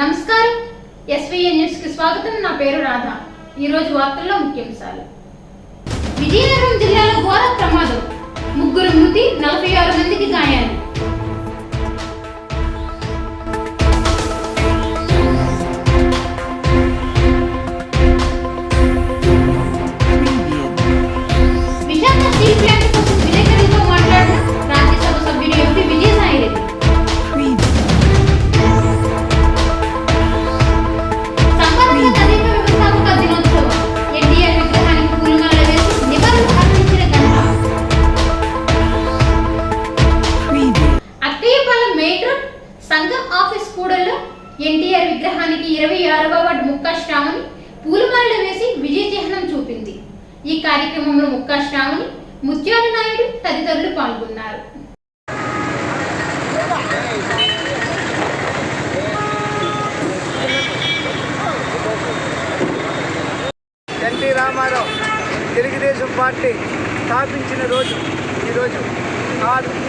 నమస్కారం SVN news కి స్వాగతం। నా పేరు రాధా। ఈ రోజు వార్తల్లో ముఖ్యాంశాలు। విజయనగరం జిల్లాలో ఘోర ప్రమాదం, ముగ్గురు మృతి, 46 మందికి గాయాలు। విశాఖ స్టీల్ ప్లాంట్ కోసం విలేకరులతో మాట్లాడిన రాజ్యసభ సభ్యుడు ఎంపీ విజయసాయిరెడ్డి। సంఘం ఆఫీస్ కూడల్లో ఎన్టీఆర్ విగ్రహానికి 26వ వార్డు ముక్కా శ్రావణి పూలమాలలు వేసి విజయ చిహ్నం చూపింది। ఈ కార్యక్రమంలో ముక్కా శ్రావణి, ముత్యాల నాయుడు తదితరులు పాల్గొన్నారు। ఎన్టీ రామారావు తెలుగుదేశం పార్టీ స్థాపించిన రోజు ఈరోజు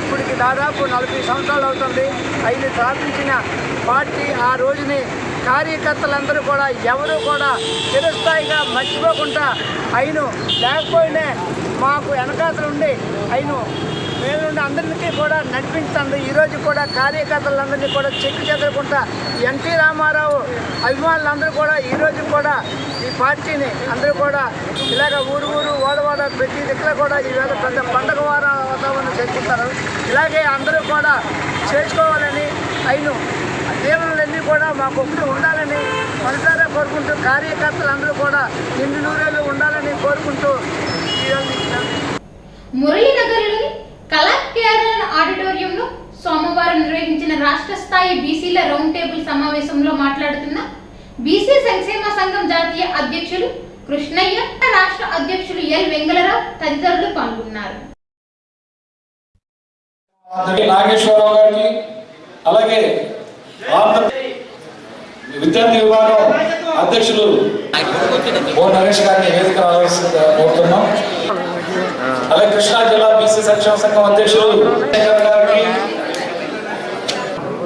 ఇప్పటికి దాదాపు 40 సంవత్సరాలు అవుతుంది। ఆయన స్థాపించిన పార్టీ ఆ రోజుని కార్యకర్తలందరూ కూడా ఎవరు కూడా చిరస్థాయిగా మర్చిపోకుండా ఆయన లేకపోయినా మాకు వెనకాతలు ఉండి ఆయన మేలు నుండి అందరికీ కూడా నడిపించండి। ఈరోజు కూడా కార్యకర్తలందరినీ కూడా చెక్కు చెదరకుండా ఎన్టీ రామారావు అభిమానులందరూ కూడా ఈరోజు కూడా ఈ పార్టీని అందరూ కూడా ఇలాగ ఊరు ఓడవాడ ప్రతి దగ్గర కూడా ఈవేళ పెద్ద పండుగ వాతావరణం చేసుకుంటారు। ఇలాగే అందరూ కూడా చేసుకోవాలని ఆయన దేవుళ్ళన్నీ కూడా మాకు ఒప్పుడు ఉండాలని మనసారా కోరుకుంటూ కార్యకర్తలందరూ కూడా నిండు నూరేళ్ళు ఉండాలని కోరుకుంటూ మురళీనగర్లోని కళాకేరళ ఆడిటోరియంలో సోమవారం నిర్వహించిన రాష్ట్ర స్థాయి బీసీల రౌండ్ టేబుల్ సమావేశంలో మాట్లాడుతున్న బీసీ సంక్షేమ సంఘం జాతీయ అధ్యక్షులు కృష్ణయ్య, రాష్ట్ర అధ్యక్షులు ఎల్ వెంగళరావు తదితరులు పాల్గొన్నారు। నాగేశ్వరరావు గారికి అలాగే విద్యార్థి విభాగం అధ్యక్షులు ఓ నరేష్ గారిని వేదిక రావాల్సిందిగా కోరుతున్నాం। అలాగే కృష్ణా జిల్లా బీసీ సంక్షేమ సంఘం అధ్యక్షులు గారిని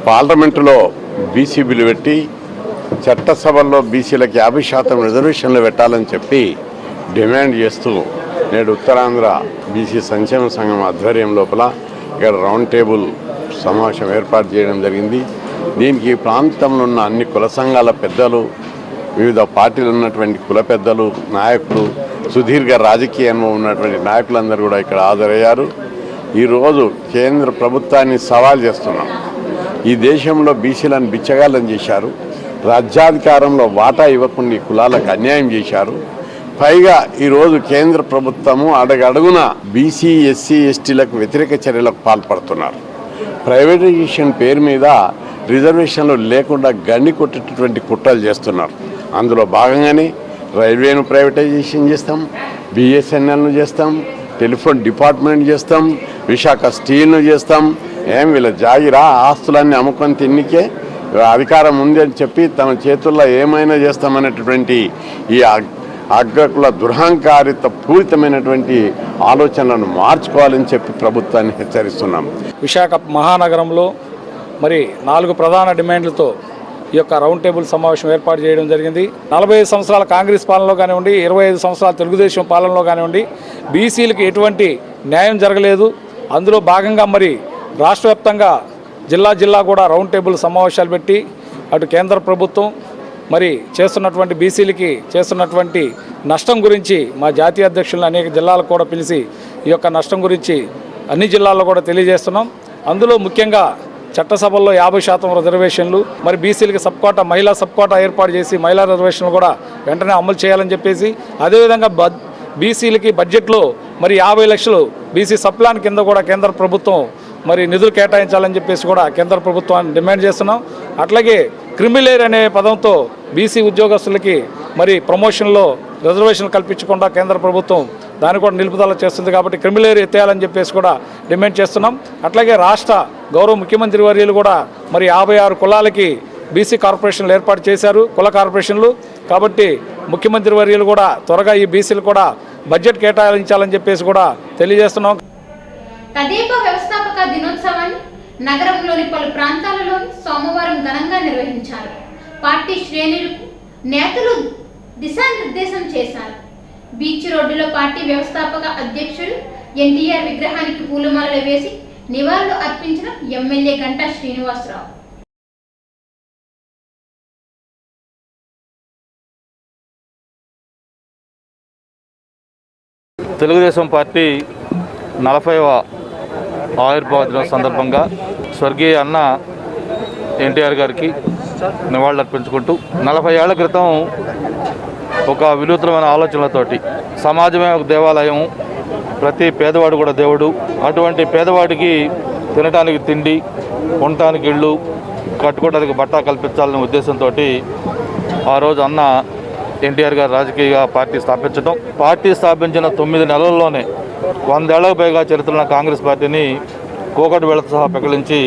పార్లమెంటులో బీసీ బిల్లు పెట్టి చట్టసభల్లో బీసీలకు 50% రిజర్వేషన్లు పెట్టాలని చెప్పి డిమాండ్ చేస్తూ నేడు ఉత్తరాంధ్ర బీసీ సంక్షేమ సంఘం ఆధ్వర్యం లోపల ఇక్కడ రౌండ్ టేబుల్ సమావేశం ఏర్పాటు చేయడం జరిగింది। దీనికి ప్రాంతంలో ఉన్న అన్ని కుల సంఘాల పెద్దలు, వివిధ పార్టీలు ఉన్నటువంటి కుల పెద్దలు, నాయకులు, సుదీర్ఘ రాజకీయ అనుభవం ఉన్నటువంటి నాయకులందరూ కూడా ఇక్కడ హాజరయ్యారు। ఈరోజు కేంద్ర ప్రభుత్వాన్ని సవాల్ చేస్తున్నాం। ఈ దేశంలో బీసీలను బిచ్చగాళ్ళని చేశారు, రాజ్యాధికారంలో వాటా ఇవ్వకుండా కులాలకు అన్యాయం చేశారు। పైగా ఈరోజు కేంద్ర ప్రభుత్వము అడుగడుగున బీసీ ఎస్సీ ఎస్టీలకు వ్యతిరేక చర్యలకు పాల్పడుతున్నారు। ప్రైవేటైజేషన్ పేరు మీద రిజర్వేషన్లు లేకుండా గండి కొట్టేటటువంటి కుట్రలు చేస్తున్నారు। అందులో భాగంగానే రైల్వేను ప్రైవేటైజేషన్ చేస్తాం, బిఎస్ఎన్ఎల్ను చేస్తాం, టెలిఫోన్ డిపార్ట్మెంట్ చేస్తాం, విశాఖ స్టీల్ను చేస్తాం। వీళ్ళ జాగిరా ఆస్తులన్నీ అమ్ముకొని తిన్నికే అధికారం ఉంది అని చెప్పి తమ చేతుల్లో ఏమైనా చేస్తామనేటటువంటి ఈ అగ్రకుల దురహంకారిత పూరితమైనటువంటి ఆలోచనలను మార్చుకోవాలని చెప్పి ప్రభుత్వాన్ని హెచ్చరిస్తున్నాం। విశాఖ మహానగరంలో మరి 4 ప్రధాన డిమాండ్లతో ఈ యొక్క రౌండ్ టేబుల్ సమావేశం ఏర్పాటు చేయడం జరిగింది। 45 సంవత్సరాల కాంగ్రెస్ పాలనలో కానివ్వండి, 25 సంవత్సరాల తెలుగుదేశం పాలనలో కానివ్వండి, బీసీలకు ఎటువంటి న్యాయం జరగలేదు। అందులో భాగంగా మరి రాష్ట్ర వ్యాప్తంగా జిల్లా కూడా రౌండ్ టేబుల్ సమావేశాలు పెట్టి అటు కేంద్ర ప్రభుత్వం మరి చేస్తున్నటువంటి బీసీలకి చేస్తున్నటువంటి నష్టం గురించి మా జాతీయ అధ్యక్షులను అనేక జిల్లాలకు కూడా పిలిచి ఈ యొక్క నష్టం గురించి అన్ని జిల్లాల్లో కూడా తెలియజేస్తున్నాం। అందులో ముఖ్యంగా చట్టసభల్లో 50% రిజర్వేషన్లు, మరి బీసీలకి సబ్కోటా, మహిళా సబ్కోటా ఏర్పాటు చేసి మహిళా రిజర్వేషన్లు కూడా వెంటనే అమలు చేయాలని చెప్పేసి, అదేవిధంగా బీసీలకి బడ్జెట్లో మరి 50 లక్షలు బీసీ సప్లాన్ కింద కూడా కేంద్ర ప్రభుత్వం మరి నిధులు కేటాయించాలని చెప్పేసి కూడా కేంద్ర ప్రభుత్వాన్ని డిమాండ్ చేస్తున్నాం। అట్లాగే క్రిమిలేర్ అనే పదంతో బీసీ ఉద్యోగస్తులకి మరి ప్రమోషన్లో రిజర్వేషన్లు కల్పించకుండా కేంద్ర ప్రభుత్వం దాన్ని కూడా నిలుపుదల చేస్తుంది కాబట్టి క్రిమిలేర్ ఎత్తేయాలని చెప్పేసి కూడా డిమాండ్ చేస్తున్నాం। అట్లాగే రాష్ట్ర గౌరవ ముఖ్యమంత్రి వర్యులు కూడా మరి 56 కులాలకి బీసీ కార్పొరేషన్లు ఏర్పాటు చేశారు, కుల కార్పొరేషన్లు। కాబట్టి ముఖ్యమంత్రి వర్యులు కూడా త్వరగా ఈ బీసీలు కూడా బడ్జెట్ కేటాయించాలని చెప్పేసి కూడా తెలియజేస్తున్నాం। తదేపా వ్యవస్థాపక దినోత్సవాన్ని నగరంలోని పలు ప్రాంతాలలో సోమవారం ఘనంగా నిర్వహించారు। పార్టీ శ్రేణులకు నేతలు దిశానిర్దేశం చేశారు. బీచ్ రోడ్డులో పార్టీ వ్యవస్థాపక అధ్యక్షుడు ఎన్టీఆర్ విగ్రహానికి పూలమాలలు వేసి నివాళులు అర్పించిన ఎమ్మెల్యే గంటా శ్రీనివాసరావు. తెలుగుదేశం పార్టీ 40వ ఆవిర్భావ దినం సందర్భంగా స్వర్గీయ అన్న ఎన్టీఆర్ గారికి నివాళులర్పించుకుంటూ 40 ఏళ్ల క్రితం ఒక వినూత్నమైన ఆలోచనలతోటి సమాజమే ఒక దేవాలయం, ప్రతి పేదవాడు కూడా దేవుడు, అటువంటి పేదవాడికి తినడానికి తిండి, ఉండటానికి ఇళ్ళు, కట్టుకోవడానికి బట్ట కల్పించాలనే ఉద్దేశంతో ఆ రోజు అన్న ఎన్టీఆర్ గారు రాజకీయ పార్టీ స్థాపించడం, పార్టీ స్థాపించిన 9 నెలల్లోనే 100 ఏళ్లకు పైగా చరిత్రలో కాంగ్రెస్ పార్టీని కోకటి వేళతో సహా పెకలించి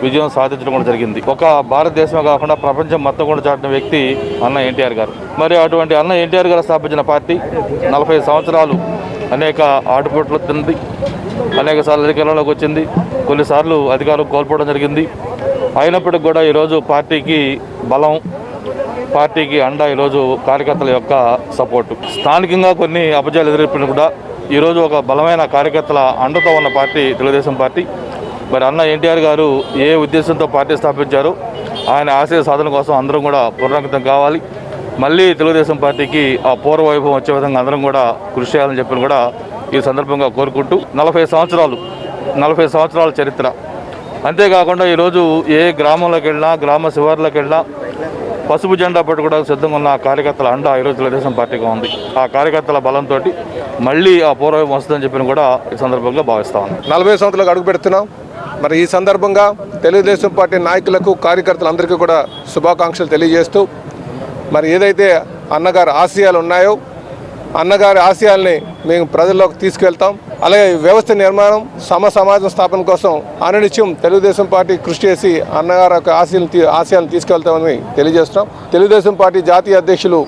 విజయం సాధించడం కూడా జరిగింది. ఒక భారతదేశమే కాకుండా ప్రపంచం మొత్తం కూడా చాటిన వ్యక్తి అన్న ఎన్టీఆర్ గారు. మరి అటువంటి అన్న ఎన్టీఆర్ గారు స్థాపించిన పార్టీ 40 సంవత్సరాలు అనేక ఆటుపోట్లు తింది, అనేక సార్లు అధికారంలోకి వచ్చింది, కొన్నిసార్లు అధికారం కోల్పోవడం జరిగింది. అయినప్పటికీ కూడా ఈరోజు పార్టీకి బలం, పార్టీకి అండ ఈరోజు కార్యకర్తల యొక్క సపోర్టు. స్థానికంగా కొన్ని అపజయాలు ఎదురైపోయినా కూడా ఈరోజు ఒక బలమైన కార్యకర్తల అండతో ఉన్న పార్టీ తెలుగుదేశం పార్టీ. మరి అన్న ఎన్టీఆర్ గారు ఏ ఉద్దేశంతో పార్టీ స్థాపించారో ఆయన ఆశయ సాధన కోసం అందరం కూడా పునరంకితం కావాలి. మళ్ళీ తెలుగుదేశం పార్టీకి ఆ పూర్వ వైభవం వచ్చే విధంగా అందరం కూడా కృషి చేయాలని చెప్పి కూడా ఈ సందర్భంగా కోరుకుంటూ 40 సంవత్సరాల చరిత్ర. అంతేకాకుండా ఈరోజు ఏ గ్రామంలోకి వెళ్ళినా, గ్రామ శివార్లోకి వెళ్ళినా పసుపు జెండా పట్టుకోవడానికి సిద్ధంగా ఉన్న కార్యకర్తల అండ ఈరోజు తెలుగుదేశం పార్టీగా ఉంది. ఆ కార్యకర్తల బలంతో మళ్ళీ ఆ పూర్వం వస్తుందని చెప్పిన కూడా ఈ సందర్భంగా భావిస్తా ఉన్నాం. 40 సంవత్సరాలకు అడుగు పెడుతున్నాం. మరి ఈ సందర్భంగా తెలుగుదేశం పార్టీ నాయకులకు, కార్యకర్తలందరికీ కూడా శుభాకాంక్షలు తెలియజేస్తూ, మరి ఏదైతే అన్నగారి ఆశయాలు ఉన్నాయో అన్నగారి ఆశయాల్ని మేము ప్రజల్లోకి తీసుకెళ్తాం. అలాగే వ్యవస్థ నిర్మాణం, సమాజం స్థాపన కోసం అనునిత్యం తెలుగుదేశం పార్టీ కృషి చేసి అన్నగారి యొక్క ఆశయాలను తీసుకెళ్తామని తెలియజేస్తున్నాం. తెలుగుదేశం పార్టీ జాతీయ అధ్యక్షులు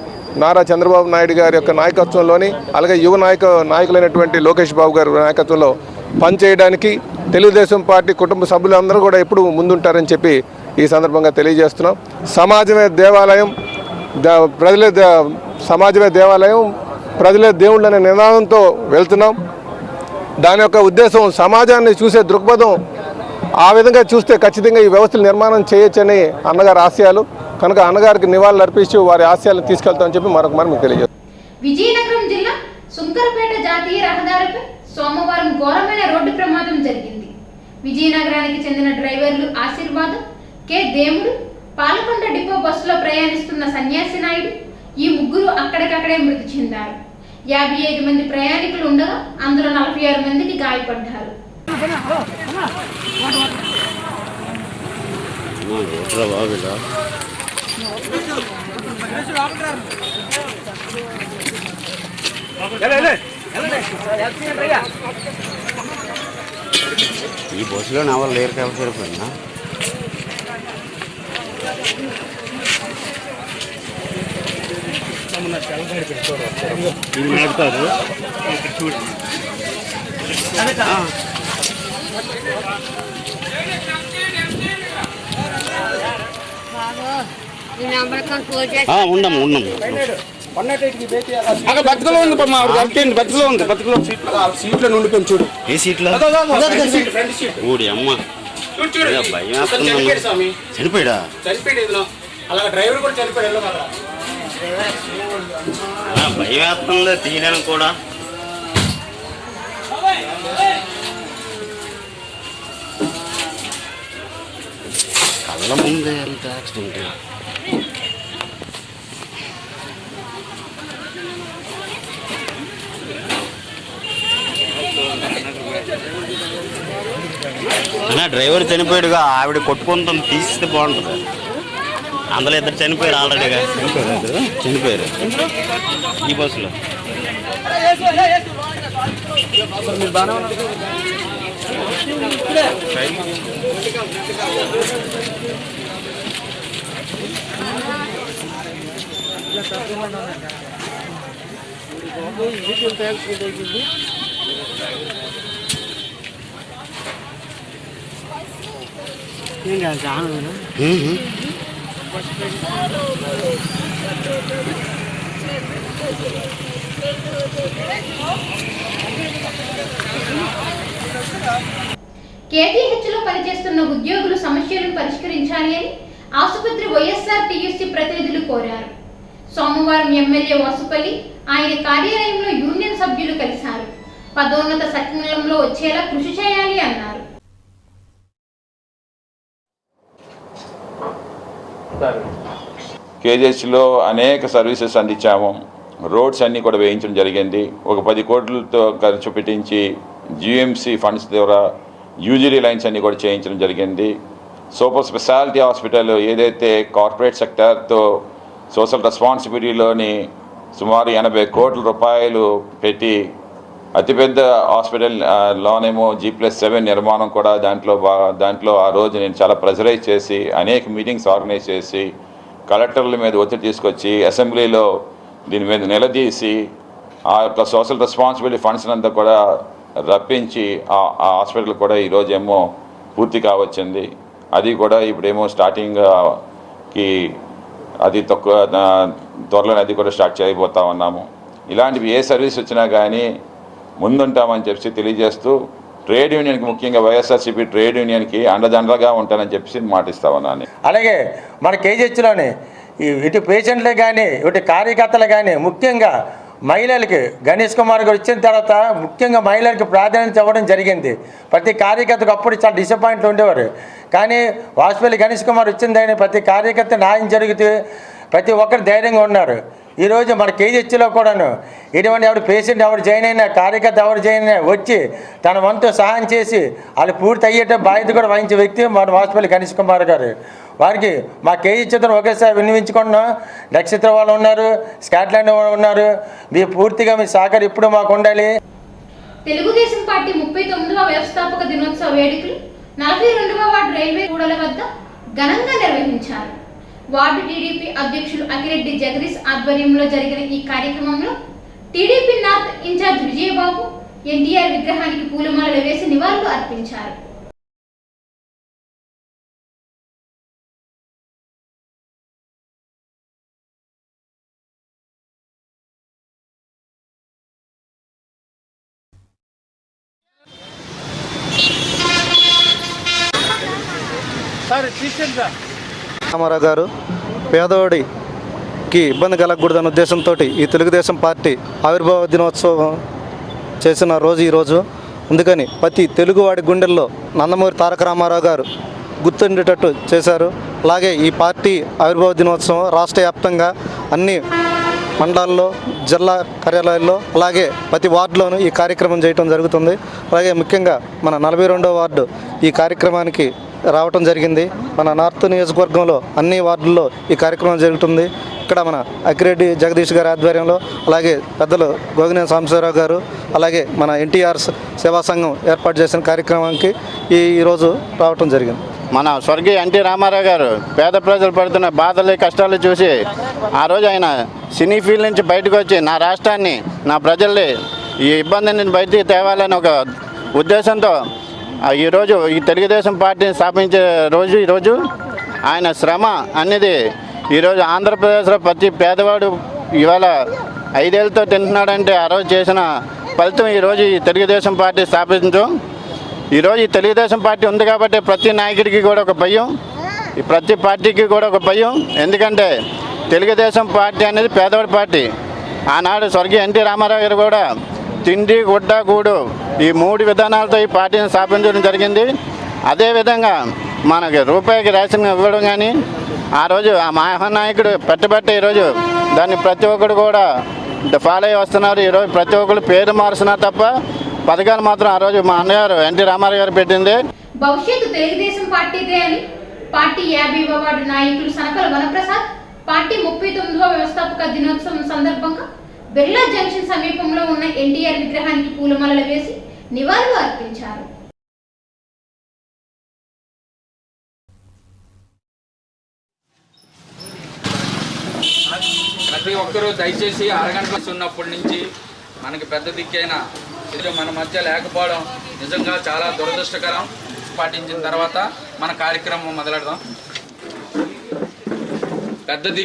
నారా చంద్రబాబు నాయుడు గారి యొక్క నాయకత్వంలోని, అలాగే యువ నాయకులైనటువంటి లోకేష్ బాబు గారి నాయకత్వంలో పనిచేయడానికి తెలుగుదేశం పార్టీ కుటుంబ సభ్యులందరూ కూడా ఎప్పుడు ముందుంటారని చెప్పి ఈ సందర్భంగా తెలియజేస్తున్నాం. సమాజమే దేవాలయం, సమాజమే దేవాలయం, ప్రజలే దేవుళ్ళు అనే నినాదంతో వెళ్తున్నాం. దాని యొక్క ఉద్దేశం సమాజాన్ని చూసే దృక్పథం ఆ విధంగా చూస్తే ఖచ్చితంగా ఈ వ్యవస్థలు నిర్మాణం చేయొచ్చని అన్నగారి ఆశయాలు. కనుక అన్నగారికి నివాళులు అర్పించి వారి ఆశయాలను తీసుకెళ్తామని చెప్పి మరొక మరి మీకు తెలియజేస్తాం. విజయనగరం జిల్లా సుంకరపేట జాతీయ రహదారిపై సోమవారం ఘోరమైన రోడ్డు ప్రమాదం జరిగింది. విజయనగరానికి చెందిన డ్రైవర్లు ఆశీర్వాదం, కె దేముడు పాలకొండ డిపో బస్సులో ప్రయాణిస్తున్న సన్యాసి నాయుడు, ఈ ముగ్గురు అక్కడికక్కడే మృతి చెందారు. 55 మంది ప్రయాణికులు ఉండగా అందులో 46 మందికి గాయపడ్డారు. ఈ బస్సులో నా వాళ్ళు లేరు కాబట్టి సరిపోయిందా? ఇది నడుపుతారు చూడు. ఉండము అక్కడ బతుకలో ఉంది, బతుకలో ఉంది, బతుకలో సీట్లో నుండి చూడు. ఏ సీట్లో? ఊడి అమ్మ చనిపోయాడా? అలా డ్రైవర్ కూడా చనిపోయాడు. భయం వేస్తుంది తీయడం కూడా. కళ్ళ ముందే ఎంత యాక్సిడెంట్. అన్నా డ్రైవర్ చనిపోయాడుగా, ఆవిడ కొట్టుకుంటాం తీస్తే బాగుంటుంది. అందులో ఇద్దరు చనిపోయారు ఆల్రెడీగా. చనిపోయారు ఈ బస్సులో. కేజీహెచ్లో పనిచేస్తున్న ఉద్యోగులు సమస్యలను పరిష్కరించాలి అని ఆసుపత్రి వైఎస్ఆర్ టీయూసీ ప్రతినిధులు కోరారు. సోమవారం ఎమ్మెల్యే వాసుపల్లి ఆయన కార్యాలయంలో యూనియన్ సభ్యులు కలిశారు. పదోన్నత సకాలంలో వచ్చేలా కృషి చేయాలి అన్నారు. కేజీహెచ్లో అనేక సర్వీసెస్ అందించాము. రోడ్స్ అన్నీ కూడా వేయించడం జరిగింది. ఒక 10 కోట్లతో ఖర్చు పెట్టించి జిఎంసి ఫండ్స్ ద్వారా యూజరీ లైన్స్ అన్నీ కూడా చేయించడం జరిగింది. సూపర్ స్పెషాలిటీ హాస్పిటల్ ఏదైతే కార్పొరేట్ సెక్టార్తో సోషల్ రెస్పాన్సిబిలిటీలోని సుమారు 80 కోట్ల రూపాయలు పెట్టి అతిపెద్ద హాస్పిటల్ లోనేమో G+7 నిర్మాణం కూడా దాంట్లో ఆ రోజు నేను చాలా ప్రెజరైజ్ చేసి అనేక మీటింగ్స్ ఆర్గనైజ్ చేసి కలెక్టర్ల మీద ఒత్తిడి తీసుకొచ్చి అసెంబ్లీలో దీని మీద నిలదీసి ఆ యొక్క సోషల్ రెస్పాన్సిబిలిటీ ఫండ్స్ అంతా కూడా రప్పించి ఆ హాస్పిటల్ కూడా ఈరోజేమో పూర్తి కావచ్చింది. అది కూడా ఇప్పుడేమో స్టార్టింగ్కి అది త్వరలోనే అది కూడా స్టార్ట్ చేయబోతా ఉన్నాము. ఇలాంటివి ఏ సర్వీస్ వచ్చినా కానీ ముందుంటామని చెప్పి తెలియజేస్తూ ట్రేడ్ యూనియన్కి ముఖ్యంగా వైఎస్ఆర్సీపీ ట్రేడ్ యూనియన్కి అండదండగా ఉంటానని చెప్పి మాటిస్తా ఉన్నాను. అలాగే మన కేజీహెచ్లోని ఇటు పేషెంట్లే కానీ ఇటు కార్యకర్తలు కానీ ముఖ్యంగా మహిళలకి గణేష్ కుమార్ గారు వచ్చిన తర్వాత ముఖ్యంగా మహిళలకి ప్రాధాన్యత ఇవ్వడం జరిగింది. ప్రతి కార్యకర్తకు అప్పుడు చాలా డిసప్పాయింట్లు ఉండేవారు. కానీ వాసుపల్లి గణేష్ కుమార్ వచ్చిందని ప్రతి కార్యకర్త న్యాయం జరిగితే ప్రతి ఒక్కరు ధైర్యంగా ఉన్నారు. ఈరోజు మన కేజీహెచ్లో కూడాను ఎటువంటి ఎవరు పేషెంట్ ఎవరు జాయిన్ అయినా కార్యకర్త ఎవరు జాయిన్ అయినా వచ్చి తన వంతు సహాయం చేసి వాళ్ళు పూర్తి అయ్యేట బాధ్యత కూడా వహించే వ్యక్తి మన వాసుపల్లి గణేష్ కుమార్ గారు. వారికి మా కేజీహెచ్తో ఒకేసారి విన్నవించుకుంటున్నాం. నక్షత్ర వాళ్ళు ఉన్నారు, స్కాట్లాండ్ వాళ్ళు ఉన్నారు. మీ పూర్తిగా మీ సహకారం ఇప్పుడు మాకు ఉండాలి. తెలుగుదేశం పార్టీ 39వ వ్యవస్థాపక దినోత్సవ వేడుకలు 42వ వార్డు రైల్వే కూడల వద్ద ఘనంగా నిర్వహించారు. వార్డు టీడీపీ అధ్యక్షులు అకిరెడ్డి జగదీష్ ఆధ్వర్యంలో జరిగిన ఈ కార్యక్రమంలో TDP north in charge Vijayababu NTR విగ్రహానికి పూలమాలలు వేసి నివాళులు అర్పించారు. రామారావు గారు పేదవాడికి ఇబ్బంది కలగకూడదన్న ఉద్దేశంతో ఈ తెలుగుదేశం పార్టీ ఆవిర్భావ దినోత్సవం చేసిన రోజు ఈరోజు. అందుకని ప్రతి తెలుగువాడి గుండెల్లో నందమూరి తారక రామారావు గారు గుర్తుండేటట్టు చేశారు. అలాగే ఈ పార్టీ ఆవిర్భావ దినోత్సవం రాష్ట్ర వ్యాప్తంగా అన్ని మండలాల్లో, జిల్లా కార్యాలయాల్లో, అలాగే ప్రతి వార్డులోనూ ఈ కార్యక్రమం చేయడం జరుగుతుంది. అలాగే ముఖ్యంగా మన 42వ వార్డు ఈ కార్యక్రమానికి రావటం జరిగింది. మన నార్త్ నియోజకవర్గంలో అన్ని వార్డుల్లో ఈ కార్యక్రమం జరుగుతుంది. ఇక్కడ మన అకిరెడ్డి జగదీష్ గారి ఆధ్వర్యంలో, అలాగే పెద్దలు గోగినేని సాంబశివరావు గారు, అలాగే మన ఎన్టీఆర్ సేవా సంఘం ఏర్పాటు చేసిన కార్యక్రమానికి ఈరోజు రావటం జరిగింది. మన స్వర్గీయ ఎన్టీ రామారావు గారు పేద ప్రజలు పడుతున్న బాధలు కష్టాలు చూసి ఆ రోజు ఆయన సినీ ఫీల్డ్ నుంచి బయటకు వచ్చి నా రాష్ట్రాన్ని, నా ప్రజల్ని ఈ ఇబ్బంది నుంచి బయటికి తేవాలని ఒక ఉద్దేశంతో ఈరోజు ఈ తెలుగుదేశం పార్టీని స్థాపించే రోజు ఈరోజు. ఆయన శ్రమ అనేది ఈరోజు ఆంధ్రప్రదేశ్లో ప్రతి పేదవాడు ఇవాళ 5 ఏళ్ళతో తింటున్నాడంటే ఆ రోజు చేసిన ఫలితం ఈరోజు ఈ తెలుగుదేశం పార్టీ స్థాపించడం. ఈరోజు ఈ తెలుగుదేశం పార్టీ ఉంది కాబట్టి ప్రతి నాయకుడికి కూడా ఒక భయం, ప్రతి పార్టీకి కూడా ఒక భయం. ఎందుకంటే తెలుగుదేశం పార్టీ అనేది పేదవాడి పార్టీ. ఆనాడు స్వర్గీయ ఎన్టీ రామారావు గారు కూడా తిండి, గుడ్డ, గూడు ఈ 3 విధానాలతో ఈ పార్టీని స్థాపించడం జరిగింది. అదేవిధంగా మనకి రూపాయికి రేషన్ ఇవ్వడం కానీ ఆ రోజు ఆ మహానాయకుడు పెట్టబట్టే ఈరోజు దాన్ని ప్రతి ఒక్కరు కూడా ఫాలో అయ్యి వస్తున్నారు. ఈరోజు ప్రతి ఒక్కరు పేరు మారుస్తున్నారు తప్ప పథకాలు మాత్రం ఆ రోజు మా అన్నగారు ఎన్టీ రామారావు గారు పెట్టింది. భవిష్యత్తు తెలుగుదేశం పార్టీదే అని పార్టీ 50వ వార్డు నాయకులు సనకల వనప్రసాద్ పార్టీ 39వ వ్యవస్థాపక దినోత్సవం సందర్భంగా బిర్లా జంక్షన్ సమీపంలో ఉన్న ఎన్టీఆర్ విగ్రహానికి పూలమాలలు వేసి నివాళులు అర్పించారు. ప్రతి ఒక్కరూ దయచేసి అరగంట ఉన్నప్పటి నుంచి మనకి పెద్ద దిక్కైన మన మధ్య లేకపోవడం నిజంగా చాలా దురదృష్టకరం. పాటించిన తర్వాత మన కార్యక్రమం మొదలెడదాం. పెద్దది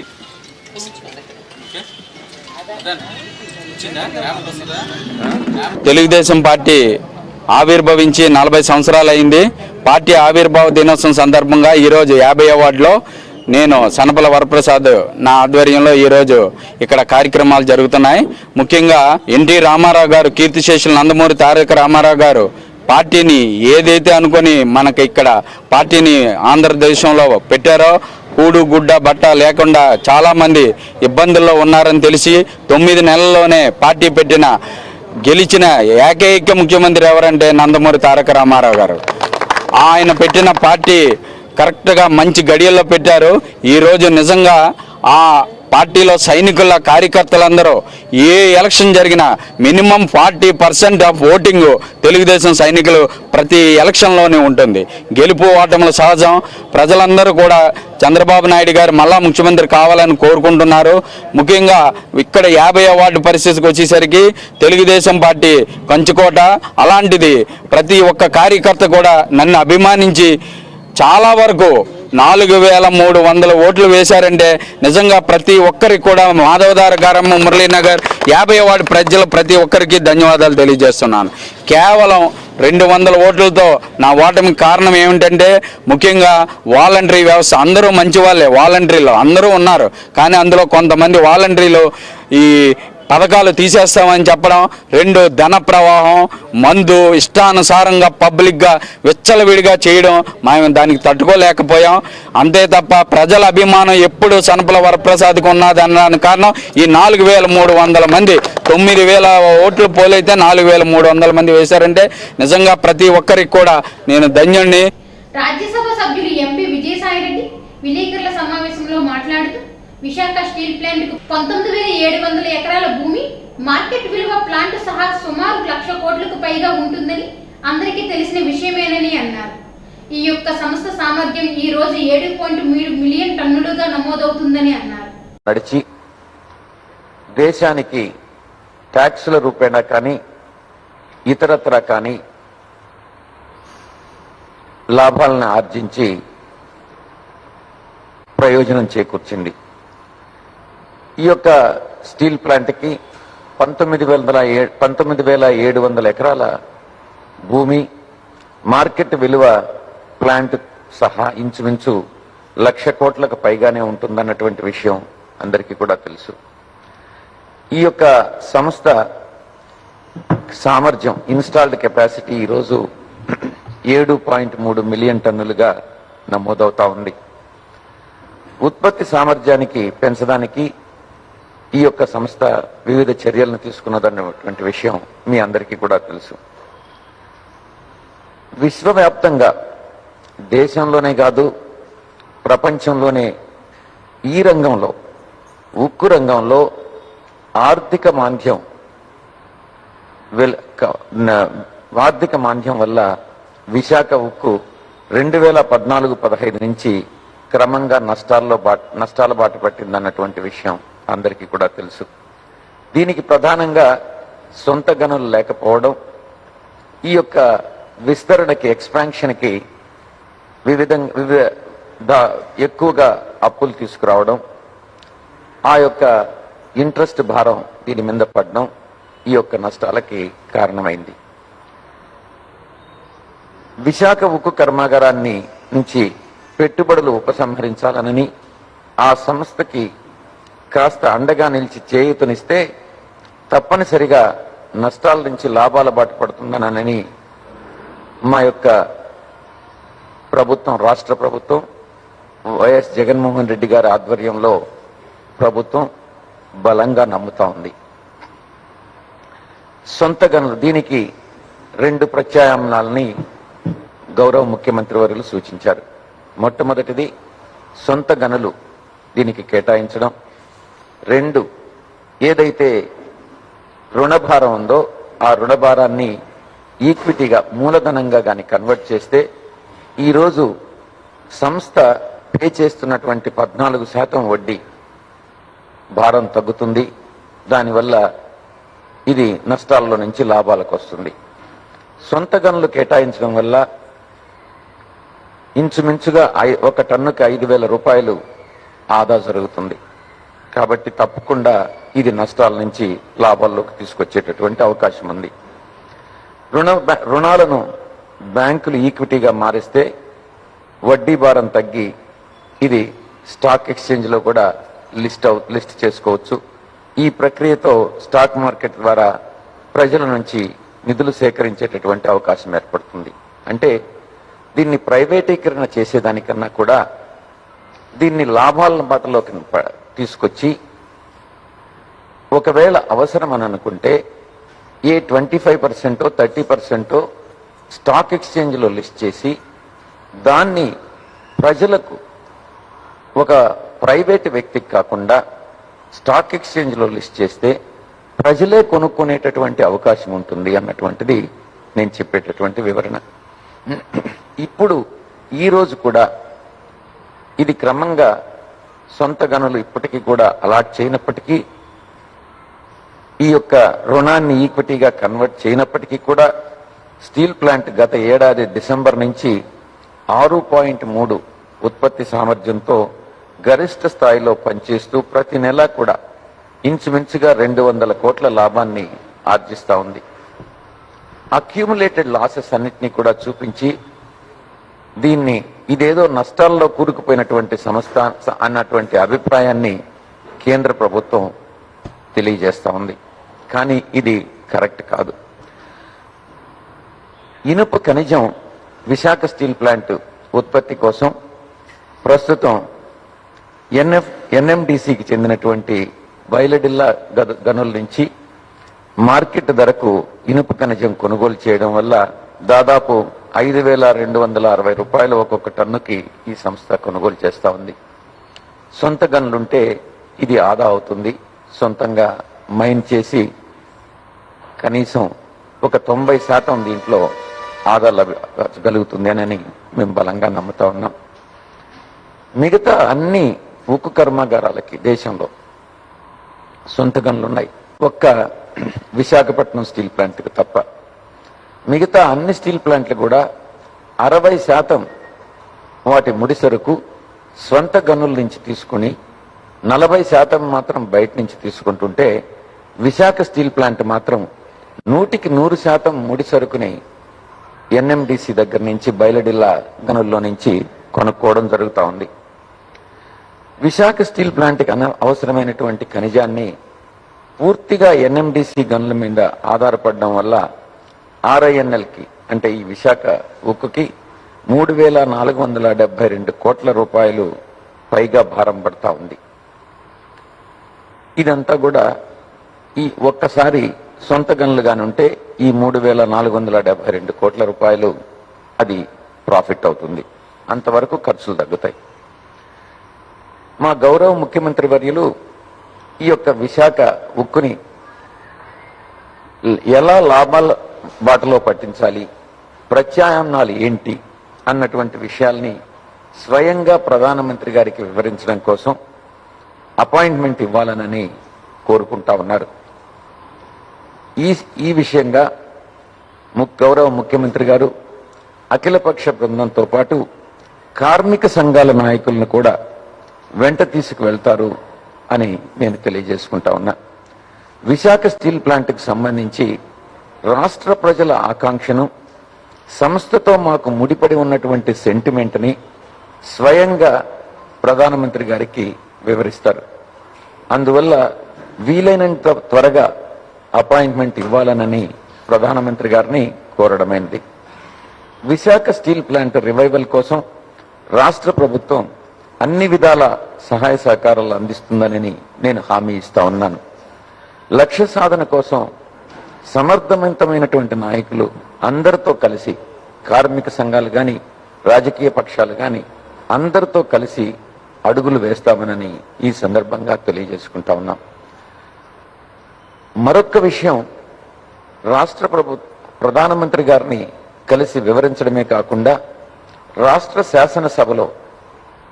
తెలుగుదేశం పార్టీ ఆవిర్భవించి 40 సంవత్సరాలు అయింది. పార్టీ ఆవిర్భావ దినోత్సవం సందర్భంగా ఈరోజు 50వ వార్డులో నేను సనపల వరప్రసాద్ నా ఆధ్వర్యంలో ఈరోజు ఇక్కడ కార్యక్రమాలు జరుగుతున్నాయి. ముఖ్యంగా ఎన్టీ రామారావు గారు, కీర్తిశేషులు నందమూరి తారక రామారావు గారు పార్టీని ఏదైతే అనుకొని మనకి ఇక్కడ పార్టీని ఆంధ్రదేశంలో పెట్టారో కూడు గుడ్డ బట్ట లేకుండా చాలామంది ఇబ్బందుల్లో ఉన్నారని తెలిసి 9 నెలల్లోనే పార్టీ గెలిచిన ఏకైక ముఖ్యమంత్రి ఎవరంటే నందమూరి తారక రామారావు గారు. ఆయన పెట్టిన పార్టీ కరెక్ట్గా మంచి గడియల్లో పెట్టారు. ఈరోజు నిజంగా ఆ పార్టీలో సైనికుల కార్యకర్తలందరూ ఏ ఎలక్షన్ జరిగినా మినిమం 40% ఆఫ్ ఓటింగ్ తెలుగుదేశం సైనికులు ప్రతి ఎలక్షన్లోనే ఉంటుంది. గెలుపు ఓటములు సహజం. ప్రజలందరూ కూడా చంద్రబాబు నాయుడు గారు మళ్ళా ముఖ్యమంత్రి కావాలని కోరుకుంటున్నారు. ముఖ్యంగా ఇక్కడ 50వ వార్డు పరిస్థితికి వచ్చేసరికి తెలుగుదేశం పార్టీ కంచుకోట. అలాంటిది ప్రతి ఒక్క కార్యకర్త కూడా నన్ను అభిమానించి చాలా వరకు 4300 ఓట్లు వేశారంటే నిజంగా ప్రతి ఒక్కరికి కూడా మాధవదార గారమ్మ, మురళీనగర్ 50వ వార్డు ప్రజలు ప్రతి ఒక్కరికి ధన్యవాదాలు తెలియజేస్తున్నాను. కేవలం 200 ఓట్లతో నా ఓటమికి కారణం ఏమిటంటే ముఖ్యంగా వాలంటరీ వ్యవస్థ. అందరూ మంచి వాళ్ళే, వాలంటరీలో అందరూ ఉన్నారు. కానీ అందులో కొంతమంది వాలంటరీలు ఈ పథకాలు తీసేస్తామని చెప్పడం, 2 ధన ప్రవాహం, మందు ఇష్టానుసారంగా పబ్లిక్గా విచ్చలవిడిగా చేయడం మేము దానికి తట్టుకోలేకపోయాం. అంతే తప్ప ప్రజల అభిమానం ఎప్పుడు సనపల వరప్రసాద్కి ఉన్నది అన్నదానికి కారణం ఈ 4300 మంది. 9000 ఓట్లు పోలైతే 4300 మంది వేశారంటే నిజంగా ప్రతి ఒక్కరికి కూడా నేను ధన్యుణ్ణి. రాజ్యసభ సభ్యులు ఎంపీ విజయసాయిరెడ్డి విలేకరుల సమావేశంలో మాట్లాడుతూ విశాఖ స్టీల్ ప్లాంట్ కు 19,700 ఎకరాల భూమి, మార్కెట్ విలువ ప్లాంట్ సహా సుమారు 1,00,000 కోట్లకు పైగా ఉంటుందని అందరికీ తెలిసిన విషయమేనని అన్నారు. ఈ యొక్క సంస్థ సామర్థ్యం ఈ రోజు 7.3 మిలియన్ టన్నులుగా నమోదవుతుందని అన్నారు. నడిచి దేశానికి ట్యాక్సుల రూపేణా కానీ ఇతరత్ర కానీ లాభాలను ఆర్జించి ప్రయోజనం చేకూర్చింది. ఈ యొక్క స్టీల్ ప్లాంట్కి 19,700 ఎకరాల భూమి, మార్కెట్ విలువ ప్లాంట్ సహా ఇంచుమించు 1,00,000 కోట్లకు పైగానే ఉంటుందన్నటువంటి విషయం అందరికీ కూడా తెలుసు. ఈ యొక్క సంస్థ సామర్థ్యం, ఇన్స్టాల్డ్ కెపాసిటీ ఈరోజు 7.3 మిలియన్ టన్నులుగా నమోదవుతా ఉంది. ఉత్పత్తి సామర్థ్యానికి పెంచడానికి ఈ యొక్క సంస్థ వివిధ చర్యలను తీసుకున్నదన్నటువంటి విషయం మీ అందరికీ కూడా తెలుసు. విశ్వవ్యాప్తంగా దేశంలోనే కాదు ప్రపంచంలోనే ఈ రంగంలో, ఉక్కు రంగంలో ఆర్థిక మాంద్యం వల్ల విశాఖ ఉక్కు 2014-15 నుంచి క్రమంగా నష్టాల బాట పట్టిందన్నటువంటి విషయం అందరికీ కూడా తెలుసు. దీనికి ప్రధానంగా సొంత గనులు లేకపోవడం, ఈ యొక్క విస్తరణకి, ఎక్స్పాన్షన్కి ఎక్కువగా అప్పులు తీసుకురావడం, ఆ యొక్క ఇంట్రెస్ట్ భారం దీని మీద పడడం ఈ యొక్క నష్టాలకి కారణమైంది. విశాఖ ఉక్కు కర్మాగారాన్ని నుంచి పెట్టుబడులు ఉపసంహరించాలనని, ఆ సంస్థకి కాస్త అండగా నిలిచి చేయూతనిస్తే తప్పనిసరిగా నష్టాల నుంచి లాభాల బాట పడుతుందనని మా యొక్క ప్రభుత్వం, రాష్ట్ర ప్రభుత్వం, వైఎస్ జగన్మోహన్ రెడ్డి గారి ఆధ్వర్యంలో ప్రభుత్వం బలంగా నమ్ముతా ఉంది. సొంత గనులు, దీనికి 2 ప్రత్యామ్నాయాలని గౌరవ ముఖ్యమంత్రి వర్యులు సూచించారు. మొట్టమొదటిది సొంత గనులు దీనికి కేటాయించడం. 2, ఏదైతే రుణభారం ఉందో ఆ రుణభారాన్ని ఈక్విటీగా, మూలధనంగా కానీ కన్వర్ట్ చేస్తే ఈరోజు సంస్థ పే చేస్తున్నటువంటి 14% వడ్డీ భారం తగ్గుతుంది. దానివల్ల ఇది నష్టాల్లో నుంచి లాభాలకు వస్తుంది. సొంత గనులు కేటాయించడం వల్ల ఇంచుమించుగా 1 టన్నుకి 5,000 రూపాయలు ఆదా జరుగుతుంది. కాబట్టి తప్పకుండా ఇది నష్టాల నుంచి లాభాల్లోకి తీసుకొచ్చేటటువంటి అవకాశం ఉంది. రుణాలను బ్యాంకులు ఈక్విటీగా మారిస్తే వడ్డీ భారం తగ్గి ఇది స్టాక్ ఎక్స్చేంజ్లో కూడా లిస్ట్ చేసుకోవచ్చు. ఈ ప్రక్రియతో స్టాక్ మార్కెట్ ద్వారా ప్రజల నుంచి నిధులు సేకరించేటటువంటి అవకాశం ఏర్పడుతుంది. అంటే దీన్ని ప్రైవేటీకరణ చేసేదానికన్నా కూడా దీన్ని లాభాల బాటలోకి తీసుకొచ్చి ఒకవేళ అవసరం అని అనుకుంటే 25% 30% స్టాక్ ఎక్స్చేంజ్లో లిస్ట్ చేసి దాన్ని ప్రజలకు ఒక ప్రైవేట్ వ్యక్తికి కాకుండా స్టాక్ ఎక్స్చేంజ్లో లిస్ట్ చేస్తే ప్రజలే కొనుక్కునేటటువంటి అవకాశం ఉంటుంది అన్నటువంటిది నేను చెప్పేటటువంటి వివరణ. ఇప్పుడు ఈరోజు కూడా ఇది క్రమంగా సొంత గనులు ఇప్పటికీ కూడా అలాట్ చేయనప్పటికీ ఈ యొక్క రుణాన్ని ఈక్విటీగా కన్వర్ట్ చేయనప్పటికీ కూడా స్టీల్ ప్లాంట్ గత ఏడాది డిసెంబర్ నుంచి 6.3 ఉత్పత్తి సామర్థ్యంతో గరిష్ట స్థాయిలో పనిచేస్తూ ప్రతి నెల కూడా ఇంచుమించుగా 200 కోట్ల లాభాన్ని ఆర్జిస్తూ ఉంది. అక్యూములేటెడ్ లాసెస్ అన్నిటినీ కూడా చూపించి దీన్ని ఇదేదో నష్టాల్లో కూరుకుపోయినటువంటి సంస్థ అన్నటువంటి అభిప్రాయాన్ని కేంద్ర ప్రభుత్వం తెలియజేస్తూ ఉంది. కానీ ఇది కరెక్ట్ కాదు. ఇనుప ఖనిజం విశాఖ స్టీల్ ప్లాంట్ ఉత్పత్తి కోసం ప్రస్తుతం ఎన్ఎండిసికి చెందినటువంటి బయలడిల్లా గనుల నుంచి మార్కెట్ ధరకు ఇనుప ఖనిజం కొనుగోలు చేయడం వల్ల దాదాపు 5,260 రూపాయలు ఒక్కొక్క టన్నుకి ఈ సంస్థ కొనుగోలు చేస్తూ ఉంది. సొంత గనులుంటే ఇది ఆదా అవుతుంది. సొంతంగా మైన్ చేసి కనీసం ఒక 90% దీంట్లో ఆదా గలుగుతుంది అని మేము బలంగా నమ్ముతా ఉన్నాం. మిగతా అన్ని ఉక్కు కర్మాగారాలకి దేశంలో సొంత గనులున్నాయి. ఒక్క విశాఖపట్నం స్టీల్ ప్లాంట్కి తప్ప మిగతా అన్ని స్టీల్ ప్లాంట్లు కూడా 60% వాటి ముడి సరుకు స్వంత గనుల నుంచి తీసుకుని 40% మాత్రం బయట నుంచి తీసుకుంటుంటే విశాఖ స్టీల్ ప్లాంట్ మాత్రం 100% ముడి సరుకుని ఎన్ఎండిసి దగ్గర నుంచి బయలడిల్లా గనుల్లో నుంచి కొనుక్కోవడం జరుగుతూ ఉంది. విశాఖ స్టీల్ ప్లాంట్కి అవసరమైనటువంటి ఖనిజాన్ని పూర్తిగా ఎన్ఎండిసి గనుల మీద ఆధారపడడం వల్ల ఆర్ఐఎన్ఎల్కి అంటే ఈ విశాఖ ఉక్కుకి 3,472 కోట్ల రూపాయలు పైగా భారం పడతా ఉంది. ఇదంతా కూడా ఈ ఒక్కసారి సొంత గనులుగానే ఉంటే ఈ 3,472 కోట్ల రూపాయలు అది ప్రాఫిట్ అవుతుంది. అంతవరకు ఖర్చులు తగ్గుతాయి. మా గౌరవ ముఖ్యమంత్రి వర్యులు ఈ యొక్క విశాఖ ఉక్కుని ఎలా లాభాల బాటలో పట్టించాలి, ప్రత్యామ్నాలు ఏంటి అన్నటువంటి విషయాల్ని స్వయంగా ప్రధానమంత్రి గారికి వివరించడం కోసం అపాయింట్మెంట్ ఇవ్వాలనని కోరుకుంటా ఉన్నారు. ఈ విషయంగా గౌరవ ముఖ్యమంత్రి గారు అఖిలపక్ష బృందంతో పాటు కార్మిక సంఘాల నాయకులను కూడా వెంట తీసుకువెళ్తారు అని నేను తెలియజేసుకుంటా ఉన్నా. విశాఖ స్టీల్ ప్లాంట్కి సంబంధించి రాష్ట్ర ప్రజల ఆకాంక్షను, సంస్థతో మాకు ముడిపడి ఉన్నటువంటి సెంటిమెంట్ని స్వయంగా ప్రధానమంత్రి గారికి వివరిస్తారు. అందువల్ల వీలైనంత త్వరగా అపాయింట్మెంట్ ఇవ్వాలనని ప్రధానమంత్రి గారిని కోరడమైనది. విశాఖ స్టీల్ ప్లాంట్ రివైవల్ కోసం రాష్ట్ర ప్రభుత్వం అన్ని విధాల సహాయ సహకారాలు అందిస్తుందని నేను హామీ ఇస్తా ఉన్నాను. లక్ష్య సాధన కోసం సమర్థవంతమైనటువంటి నాయకులు అందరితో కలిసి, కార్మిక సంఘాలు కానీ రాజకీయ పక్షాలు కానీ అందరితో కలిసి అడుగులు వేస్తామనని ఈ సందర్భంగా తెలియజేసుకుంటా ఉన్నాం. మరొక విషయం, రాష్ట్ర ప్రధానమంత్రి గారిని కలిసి వివరించడమే కాకుండా రాష్ట్ర శాసనసభలో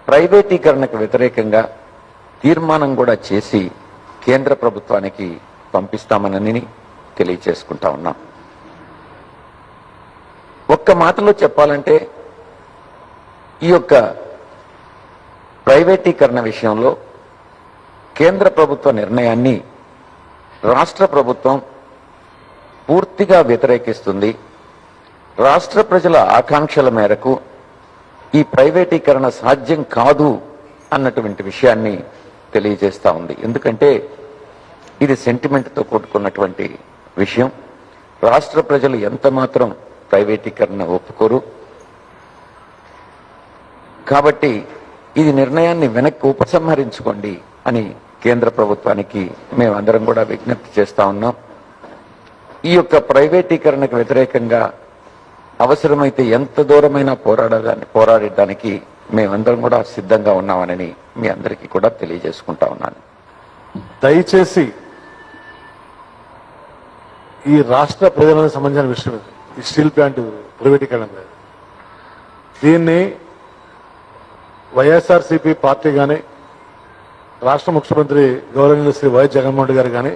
ప్రైవేటీకరణకు వ్యతిరేకంగా తీర్మానం కూడా చేసి కేంద్ర ప్రభుత్వానికి పంపిస్తామనని తెలియచేసుకుంటా ఉన్నాం. ఒక్క మాటలో చెప్పాలంటే ఈ యొక్క ప్రైవేటీకరణ విషయంలో కేంద్ర ప్రభుత్వ నిర్ణయాన్ని రాష్ట్ర ప్రభుత్వం పూర్తిగా వ్యతిరేకిస్తుంది. రాష్ట్ర ప్రజల ఆకాంక్షల మేరకు ఈ ప్రైవేటీకరణ సాధ్యం కాదు అన్నటువంటి విషయాన్ని తెలియజేస్తా ఉంది. ఎందుకంటే ఇది సెంటిమెంట్తో కూడుకున్నటువంటి విషయం. రాష్ట్ర ప్రజలు ఎంత మాత్రం ప్రైవేటీకరణ ఒప్పుకోరు. కాబట్టి ఇది నిర్ణయాన్ని వెనక్కి ఉపసంహరించుకోండి అని కేంద్ర ప్రభుత్వానికి మేమందరం కూడా విజ్ఞప్తి చేస్తా ఉన్నాం. ఈ యొక్క ప్రైవేటీకరణకు వ్యతిరేకంగా అవసరమైతే ఎంత దూరమైనా పోరాడడానికి మేమందరం కూడా సిద్ధంగా ఉన్నామని మీ అందరికీ కూడా తెలియజేసుకుంటా ఉన్నాను. దయచేసి ఈ రాష్ట్ర ప్రజలకు సంబంధించిన విషయం ఈ స్టీల్ ప్లాంట్ ప్రైవేటీకరణ దీన్ని వైఎస్ఆర్సీపీ పార్టీ కానీ రాష్ట్ర ముఖ్యమంత్రి గౌరవనీయులు శ్రీ వైఎస్ జగన్మోహన్ రెడ్డి గారు కానీ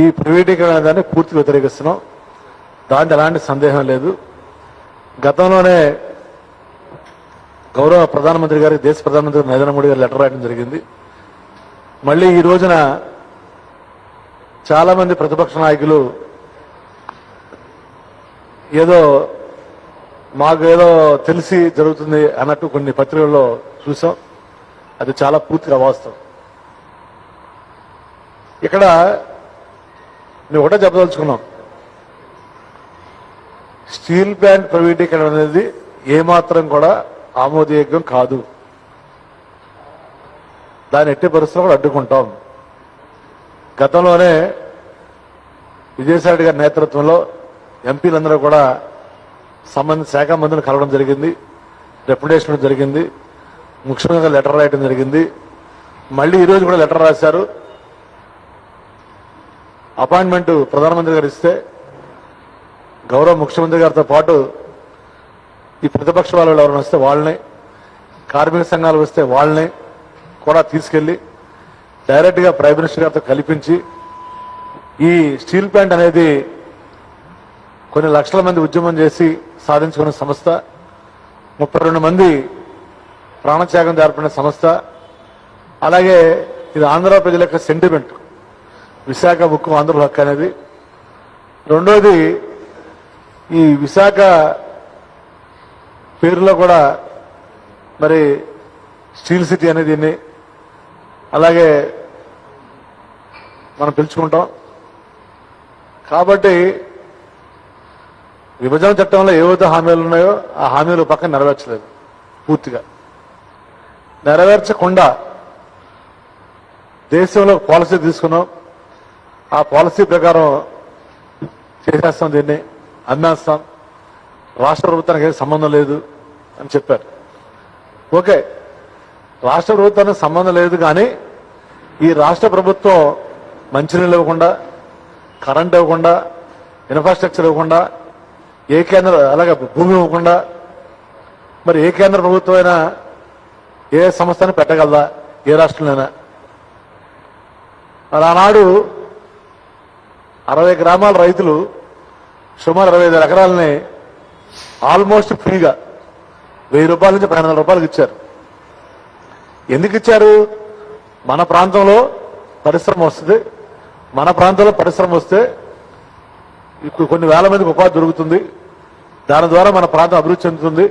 ఈ ప్రైవేటీకరణ దాన్ని పూర్తిగా వ్యతిరేకిస్తున్నాం. దాంట్లో ఎలాంటి సందేహం లేదు. గతంలోనే గౌరవ ప్రధానమంత్రి గారికి దేశ ప్రధానమంత్రి నరేంద్ర మోడీ గారు లెటర్ రాయడం జరిగింది. మళ్ళీ ఈ రోజున చాలా మంది ప్రతిపక్ష నాయకులు ఏదో మాకు ఏదో తెలిసి జరుగుతుంది అన్నట్టు కొన్ని పత్రికల్లో చూసాం. అది చాలా పూర్తిగా వాస్తవం. ఇక్కడ మేము ఒకటే చెప్పదలుచుకున్నాం, స్టీల్ ప్లాంట్ ప్రైవేటీకరణ అనేది ఏమాత్రం కూడా ఆమోదయోగ్యం కాదు. దాన్ని ఎట్టి పరిస్థితుల్లో కూడా అడ్డుకుంటాం. గతంలోనే విజయసాయి రెడ్డి గారి నేతృత్వంలో ఎంపీలందరూ కూడా సంబంధిత శాఖ మంత్రులను కలవడం జరిగింది, డెప్యుటేషన్ జరిగింది, ముఖ్యమంత్రి లెటర్ రాయడం జరిగింది. మళ్ళీ ఈరోజు కూడా లెటర్ రాశారు. అపాయింట్మెంట్ ప్రధానమంత్రి గారు ఇస్తే గౌరవ ముఖ్యమంత్రి గారితో పాటు ఈ ప్రతిపక్ష వాళ్ళు ఎవరైనా వస్తే వాళ్ళని, కార్మిక సంఘాలు వస్తే వాళ్ళని కూడా తీసుకెళ్లి డైరెక్ట్గా ప్రైమ్ మినిస్టర్ గారితో కల్పించి ఈ స్టీల్ ప్లాంట్ అనేది కొన్ని లక్షల మంది ఉద్యమం చేసి సాధించుకున్న సంస్థ, 32 మంది ప్రాణత్యాగం జరిపిన సంస్థ. అలాగే ఇది ఆంధ్ర ప్రజల యొక్క సెంటిమెంట్, విశాఖ ఉక్కు ఆంధ్ర హక్కు అనేది. రెండోది ఈ విశాఖ పేరులో కూడా మరి స్టీల్ సిటీ అనేది దీన్ని అలాగే మనం పిలుచుకుంటాం. కాబట్టి విభజన చట్టంలో ఏవైతే హామీలు ఉన్నాయో ఆ హామీలు పక్కన నెరవేర్చలేదు. పూర్తిగా నెరవేర్చకుండా దేశంలో పాలసీ తీసుకున్నాం. ఆ పాలసీ ప్రకారం చేసేస్తాం, దీన్ని అమ్మేస్తాం, రాష్ట్ర ప్రభుత్వానికి ఏం సంబంధం లేదు అని చెప్పారు. ఓకే, రాష్ట్ర ప్రభుత్వానికి సంబంధం లేదు, కానీ ఈ రాష్ట్ర ప్రభుత్వం మంచినీళ్ళు ఇవ్వకుండా, కరెంట్ ఇవ్వకుండా, ఇన్ఫ్రాస్ట్రక్చర్ ఇవ్వకుండా, ఏ కేంద్ర అలాగే భూమి ఇవ్వకుండా మరి ఏ కేంద్ర ప్రభుత్వం అయినా ఏ సంస్థని పెట్టగలదా? ఏ రాష్ట్రంలోనైనా? మరి ఆనాడు 60 గ్రామాల రైతులు సుమారు 25 ఎకరాలని ఆల్మోస్ట్ ఫ్రీగా 1000 రూపాయల నుంచి 1200 రూపాయలకు ఇచ్చారు. ఎందుకు ఇచ్చారు? మన ప్రాంతంలో పరిశ్రమ వస్తుంది, మన ప్రాంతంలో పరిశ్రమ వస్తే ఇప్పుడు కొన్ని వేల మందికి ఉపాధి దొరుకుతుంది, దాని ద్వారా మన ప్రాంతం అభివృద్ధి చెందుతుంది.